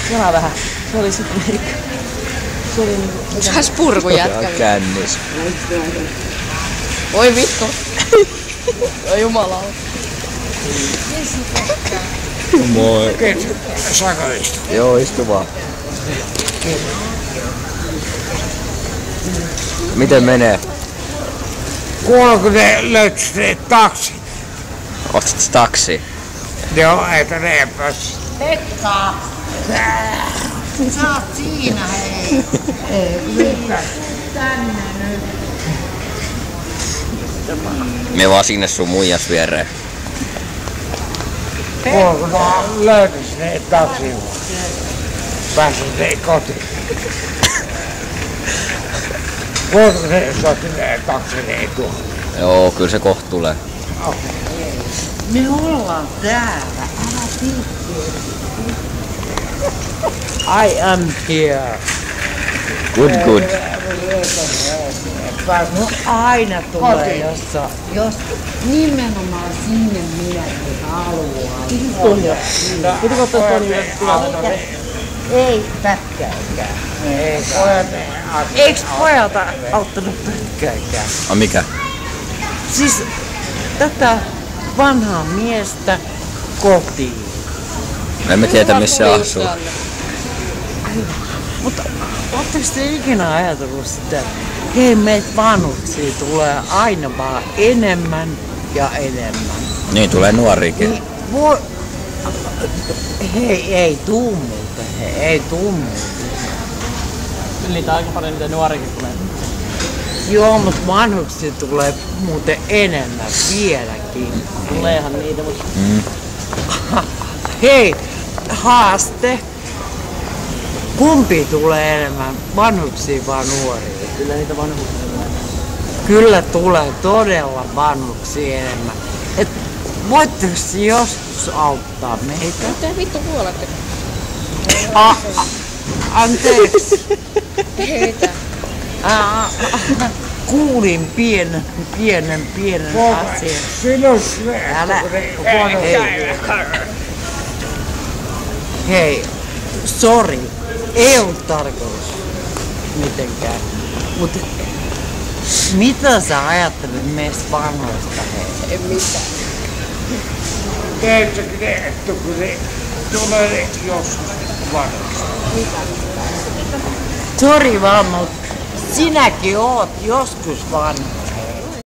Jala vähän. Se oli sitten niinku... Se oli niinku... Sais purkujätkä. Kännis. Oi vittu. Oi jumala. Moi. Saanko istua? Joo, istu vaan. Miten menee? Kuuleeko ne löytys ne taksit? Ostit taksi? Joo, eipä ne epäs. Pekka! Sä oot siinä, hei! Tänne nyt. Me vaan sinne sun muijas viereen. Kuuleeko ne löytys ne taksin? Pääsis ne kotiin. Kuuleeko ne soitti ne taksin ei tuo? Joo, kyllä se kohta tulee. Me ollaan täällä, älä viitti. I am here. Good. No aina tulee jossain, jos nimenomaan sinne minäkin haluan. Tunnia. Pitikö ottaa tuon Ei pätkääkään. Ei pojat Eiks pojalta auttanut pätkääkään? A mikä? Siis tätä vanhaa miestä kotiin. Emme tiedä missä se asuu. Mutta ootteko te ikinä ajatellut sitä, että hei meitä vanhuksia tulee aina vaan enemmän ja enemmän. Niin tulee nuorikin. Niin hei, ei tuu muuten, ei tuu muuten. Niitä aika paljon niitä nuorikin tulee. Joo, mutta vanhuksia tulee muuten enemmän vieläkin. Tuleehan niitä, mutta... Hei, haaste. Kumpi tulee enemmän, vanhuksia vai nuoria? Kyllä niitä vanhuuksia tulee. Kyllä tulee todella vanhuksia enemmän. Et voitteko joskus auttaa meitä? Mitä vittu kuolette? Anteeksi. Heitä. Kuulin pienen asian. Silloin Älä. Hei, sori. Ei ollut tarkoitus mitenkään. Mutta mitä sä ajattelet meistä vanhoista, hei? En mitään. Teettekö ne, että kun ne tulee joskus vanhaksi? Sori vaan, mutta sinäkin oot joskus vanha.